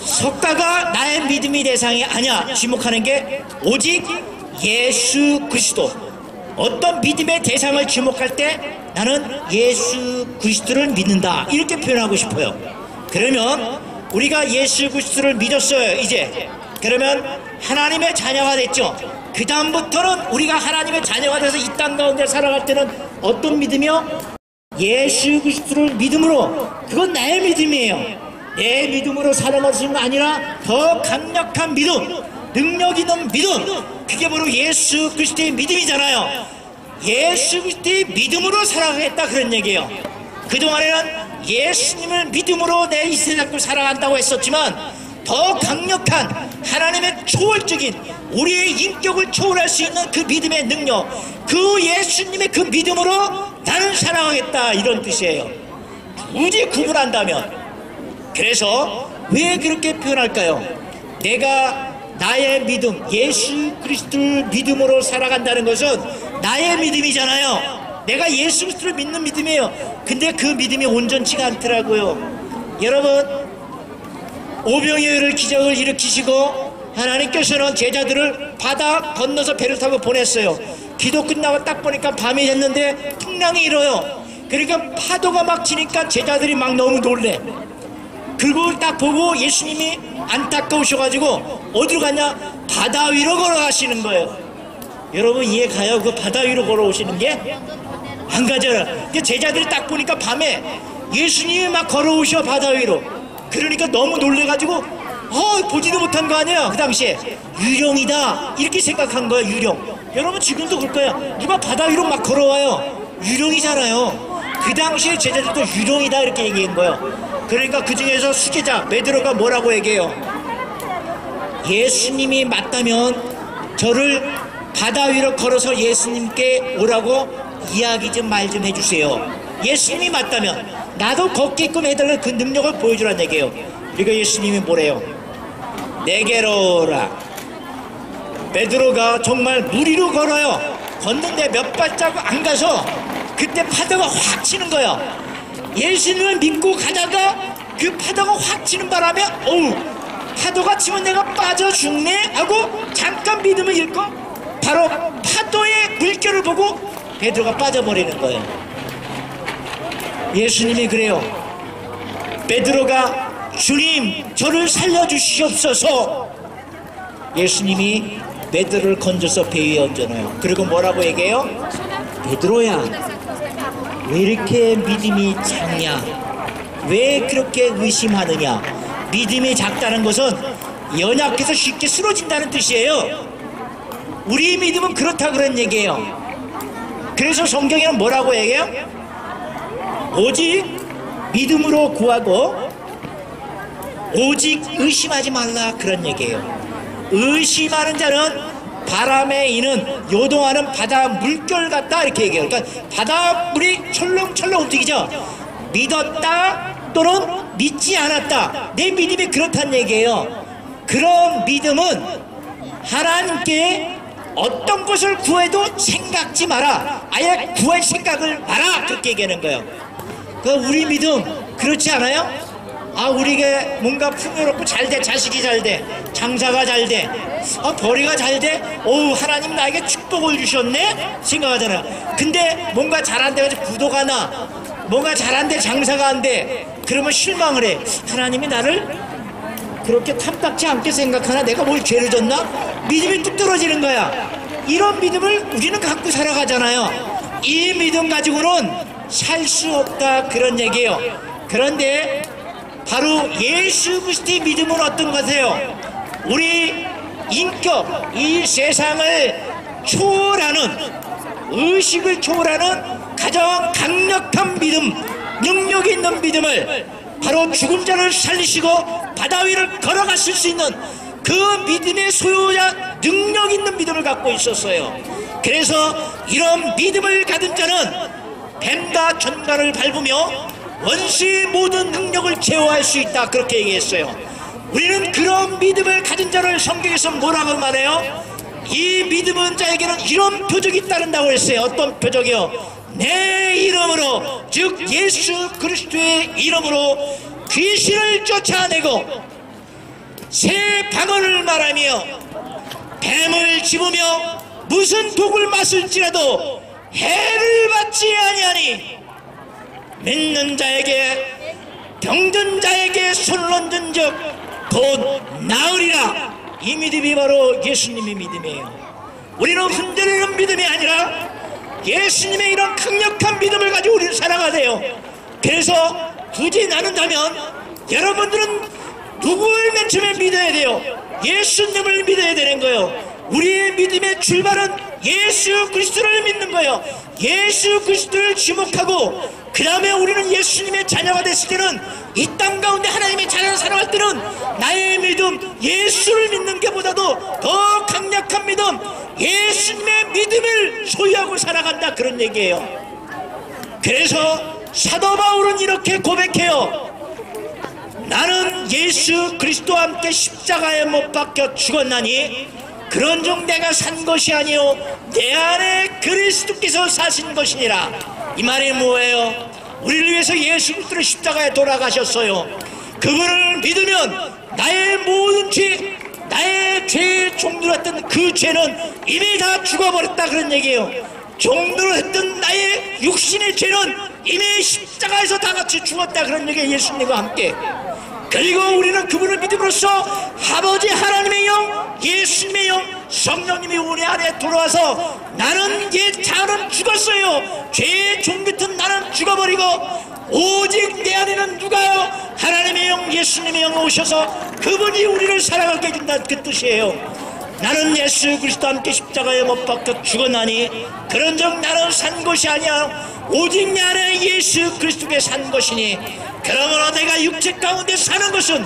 S1: 석가가 나의 믿음의 대상이 아니야. 지목하는 게 오직 예수 그리스도. 어떤 믿음의 대상을 지목할 때 나는 예수 그리스도를 믿는다 이렇게 표현하고 싶어요. 그러면 우리가 예수 그리스도를 믿었어요. 이제 그러면 하나님의 자녀가 됐죠. 그 다음부터는 우리가 하나님의 자녀가 돼서 이 땅 가운데 살아갈 때는 어떤 믿음이요? 예수 그리스도를 믿음으로. 그건 나의 믿음이에요. 내 믿음으로 살아가는 게 아니라 더 강력한 믿음, 능력 있는 믿음, 그게 바로 예수 그리스도의 믿음이잖아요. 예수 그리스도의 믿음으로 살아가겠다 그런 얘기예요. 그동안에는 예수님을 믿음으로 내 이 세상을 살아간다고 했었지만 더 강력한 하나님의 초월적인 우리의 인격을 초월할 수 있는 그 믿음의 능력, 그 예수님의 그 믿음으로 나는 사랑하겠다, 이런 뜻이에요. 굳이 구분한다면. 그래서 왜 그렇게 표현할까요? 내가 나의 믿음, 예수 그리스도를 믿음으로 살아간다는 것은 나의 믿음이잖아요. 내가 예수 그리스도를 믿는 믿음이에요. 근데 그 믿음이 온전치가 않더라고요. 여러분, 오병이어를 기적을 일으키시고 하나님께서는 제자들을 바다 건너서 배를 타고 보냈어요. 기도 끝나고 딱 보니까 밤이 됐는데 풍랑이 일어요. 그러니까 파도가 막 치니까 제자들이 막 너무 놀래. 그걸 딱 보고 예수님이 안타까우셔가지고 어디로 갔냐? 바다 위로 걸어가시는 거예요. 여러분 이해 가요? 그 바다 위로 걸어오시는 게? 안 가잖아. 제자들이 딱 보니까 밤에 예수님이 막 걸어오셔, 바다 위로. 그러니까 너무 놀래가지고 보지도 못한 거 아니에요. 그 당시에 유령이다 이렇게 생각한 거예요. 유령. 여러분 지금도 그럴 거예요. 누가 바다 위로 막 걸어와요. 유령이잖아요. 그 당시에 제자들도 유령이다 이렇게 얘기한 거예요. 그러니까 그 중에서 수제자 베드로가 뭐라고 얘기해요? 예수님이 맞다면 저를 바다 위로 걸어서 예수님께 오라고 이야기 좀 말 좀 해주세요. 예수님이 맞다면 나도 걷게끔 해달라는 그 능력을 보여주라는 얘기예요. 그리고 예수님이 뭐래요? 내게로 오라. 베드로가 정말 물 위로 걸어요. 걷는데 몇 발자국 안 가서 그때 파도가 확 치는 거예요. 예수님을 믿고 가다가 그 파도가 확 치는 바람에 파도가 치면 내가 빠져 죽네 하고 잠깐 믿음을 잃고 바로 파도의 물결을 보고 베드로가 빠져버리는 거예요. 예수님이 그래요. 베드로가 주님 저를 살려주시옵소서. 예수님이 베드로를 건져서 배 위에 얹어놔요. 그리고 뭐라고 얘기해요? 베드로야 왜 이렇게 믿음이 작냐? 왜 그렇게 의심하느냐? 믿음이 작다는 것은 연약해서 쉽게 쓰러진다는 뜻이에요. 우리의 믿음은 그렇다 그런 얘기예요. 그래서 성경에는 뭐라고 얘기해요? 오직 믿음으로 구하고 오직 의심하지 말라 그런 얘기예요. 의심하는 자는 바람에 이는 요동하는 바다 물결 같다 이렇게 얘기해요. 그러니까 바닷물이 철렁철렁 움직이죠. 믿었다 또는 믿지 않았다. 내 믿음이 그렇다는 얘기예요. 그런 믿음은 하나님께 어떤 것을 구해도 생각지 마라. 아예 구할 생각을 마라. 그렇게 얘기하는 거예요. 그 우리 믿음 그렇지 않아요? 우리가 뭔가 풍요롭고 잘돼, 자식이 잘돼, 장사가 잘돼, 벌이가 잘돼, 하나님 나에게 축복을 주셨네 생각하잖아요. 근데 뭔가 잘 안 돼가지고 부도가 나, 뭔가 잘 안 돼, 장사가 안 돼. 그러면 실망을 해. 하나님이 나를 그렇게 탐탁지 않게 생각하나? 내가 뭘 죄를 졌나? 믿음이 뚝 떨어지는 거야. 이런 믿음을 우리는 갖고 살아가잖아요. 이 믿음 가지고는 살 수 없다 그런 얘기예요. 그런데 바로 예수 그리스도의 믿음은 어떤 것이에요? 우리 인격, 이 세상을 초월하는, 의식을 초월하는 가장 강력한 믿음, 능력 있는 믿음을 바로 죽은 자를 살리시고 바다 위를 걸어갔을 수 있는 그 믿음의 소유자, 능력 있는 믿음을 갖고 있었어요. 그래서 이런 믿음을 가진 자는 뱀과 전갈을 밟으며 원수의 모든 능력을 제어할 수 있다 그렇게 얘기했어요. 우리는 그런 믿음을 가진 자를 성경에서 뭐라고 말해요? 이 믿음은 자에게는 이런 표적이 따른다고 했어요. 어떤 표적이요? 내 이름으로, 즉 예수 그리스도의 이름으로 귀신을 쫓아내고 새 방언을 말하며 뱀을 집으며 무슨 독을 마실지라도 해를 받지 아니하니 믿는 자에게 병든 자에게 손을 얹은 적 곧 나으리라. 이 믿음이 바로 예수님의 믿음이에요. 우리는 흔들리는 믿음이 아니라 예수님의 이런 강력한 믿음을 가지고 우리는 살아가세요. 그래서 굳이 나눈다면 여러분들은 누구를 맨 처음에 믿어야 돼요? 예수님을 믿어야 되는 거예요. 우리의 믿음의 출발은 예수 그리스도를 믿는 거예요. 예수 그리스도를 주목하고 그 다음에 우리는 예수님의 자녀가 됐을 때는 이 땅 가운데 하나님의 자녀를 살아갈 때는 나의 믿음, 예수를 믿는 게보다도 더 강력한 믿음, 예수님의 믿음을 소유하고 살아간다, 그런 얘기예요. 그래서 사도 바울은 이렇게 고백해요. 나는 예수 그리스도와 함께 십자가에 못 박혀 죽었나니 그런즉 내가 산 것이 아니요 내 안에 그리스도께서 사신 것이니라. 이 말이 뭐예요? 우리를 위해서 예수 그리스도는 십자가에 돌아가셨어요. 그분을 믿으면 나의 모든 죄, 나의 죄의 종로로 했던 그 죄는 이미 다 죽어버렸다, 그런 얘기예요. 종로로 했던 나의 육신의 죄는 이미 십자가에서 다 같이 죽었다, 그런 얘기예요. 예수님과 함께. 그리고 우리는 그분을 믿음으로써 아버지 하나님의 영, 예수님의 영, 성령님이 우리 안에 들어와서 나는 옛 자는 죽었어요. 죄의 종 같은 나는 죽어버리고 오직 내 안에는 누가요? 하나님의 영, 예수님의 영이 오셔서 그분이 우리를 살아가게 해준다는 그 뜻이에요. 나는 예수 그리스도와 함께 십자가에 못 박혀 죽었나니 그런즉 나는 산 것이 아니야 오직 내 안에 예수 그리스도께 산 것이니 그러므로 내가 육체 가운데 사는 것은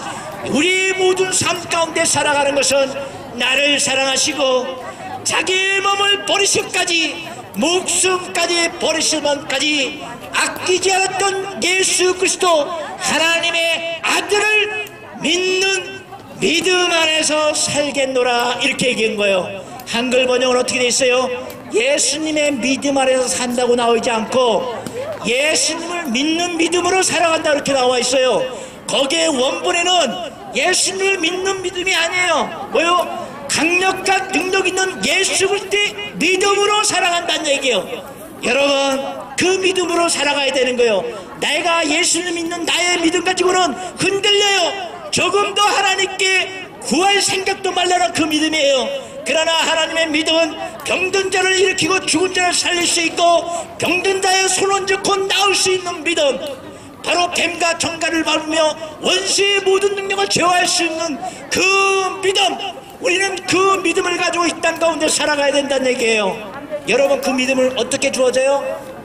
S1: 우리 모든 삶 가운데 살아가는 것은 나를 사랑하시고 자기의 몸을 버리실까지 목숨까지 버리실만까지 아끼지 않았던 예수 그리스도 하나님의 아들을 믿는 믿음 안에서 살겠노라, 이렇게 얘기한 거예요. 한글 번역은 어떻게 돼 있어요? 예수님의 믿음 안에서 산다고 나오지 않고 예수님을 믿는 믿음으로 살아간다, 이렇게 나와 있어요. 거기에 원본에는 예수님을 믿는 믿음이 아니에요. 뭐요? 강력한 능력 있는 예수 그리스도의 믿음으로 살아간다는 얘기예요. 여러분, 그 믿음으로 살아가야 되는 거예요. 내가 예수를 믿는 나의 믿음 가지고는 흔들려요. 조금 더 하나님께 구할 생각도 말라는 그 믿음이에요. 그러나 하나님의 믿음은 병든 자를 일으키고 죽은 자를 살릴 수 있고 병든 자의 손 얹어 곧 나을 수 있는 믿음, 바로 뱀과 정갈을 밟으며 원수의 모든 능력을 제어할 수 있는 그 믿음, 우리는 그 믿음을 가지고 이 땅 가운데 살아가야 된다는 얘기예요. 여러분, 그 믿음을 어떻게 주어져요?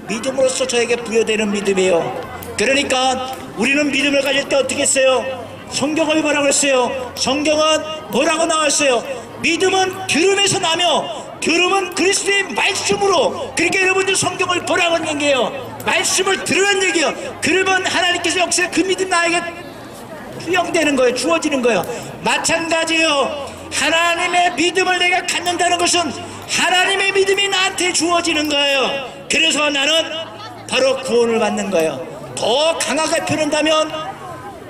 S1: 믿음으로써 저에게 부여되는 믿음이에요. 그러니까 우리는 믿음을 가질 때 어떻게 했어요? 성경을 뭐라고 했어요? 성경은 뭐라고 나왔어요? 믿음은 들음에서 나며 들음은 그리스도의 말씀으로. 그러니까 여러분들 성경을 보라고 하는 얘기예요. 말씀을 들으라는 얘기예요. 그러면 하나님께서 역시 그 믿음 나에게 투영되는 거예요. 주어지는 거예요. 마찬가지예요. 하나님의 믿음을 내가 갖는다는 것은 하나님의 믿음이 나한테 주어지는 거예요. 그래서 나는 바로 구원을 받는 거예요. 더 강하게 표현한다면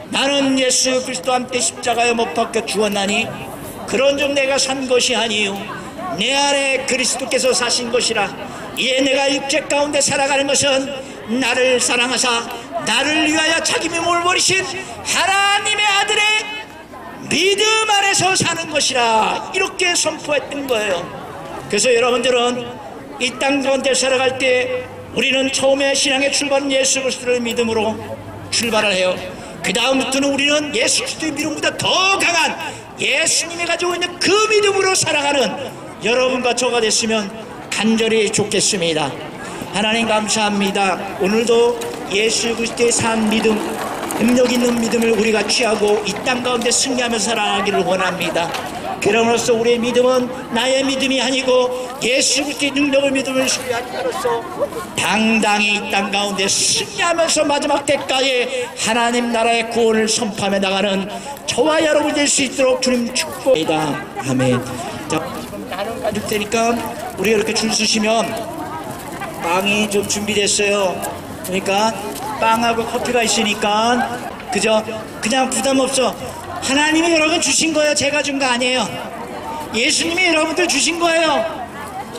S1: 나는 예수 그리스도와 함께 십자가에 못 박혀 죽었나니 그런즉 내가 산 것이 아니요 내 안에 그리스도께서 사신 것이라. 이에 내가 육체 가운데 살아가는 것은 나를 사랑하사 나를 위하여 자기 몸을 버리신 하나님의 아들의 믿음 안에서 사는 것이라, 이렇게 선포했던 거예요. 그래서 여러분들은 이 땅 가운데 살아갈 때 우리는 처음에 신앙의 출발은 예수 그리스도를 믿음으로 출발을 해요. 그 다음부터는 우리는 예수 그리스도의 믿음보다 더 강한 예수님이 가지고 있는 그 믿음으로 살아가는 여러분과 저가 됐으면 간절히 좋겠습니다. 하나님 감사합니다. 오늘도 예수 그리스도의 산 믿음, 능력 있는 믿음을 우리가 취하고 이 땅 가운데 승리하면서 살아가기를 원합니다. 그럼으로써 우리의 믿음은 나의 믿음이 아니고 예수 그리스도의 능력을 믿음을 소유한 자로서 당당히 이 땅 가운데 승리하면서 마지막 때까지 하나님 나라의 구원을 선포하며 나가는 저와 여러분 될 수 있도록 주님 축복합니다. 아멘. 자, 나는 가질 테니까 우리가 이렇게 줄 서시면 빵이 좀 준비됐어요. 그러니까 빵하고 커피가 있으니까 그죠? 그냥 부담 없어. 하나님이 여러분 주신 거예요. 제가 준 거 아니에요. 예수님이 여러분들 주신 거예요.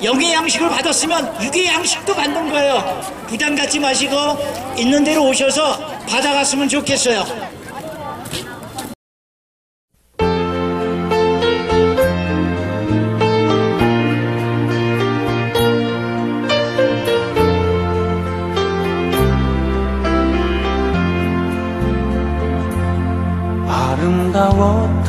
S1: 영의 양식을 받았으면 육의 양식도 받는 거예요. 부담 갖지 마시고 있는 대로 오셔서 받아갔으면 좋겠어요.
S2: 아름다웠던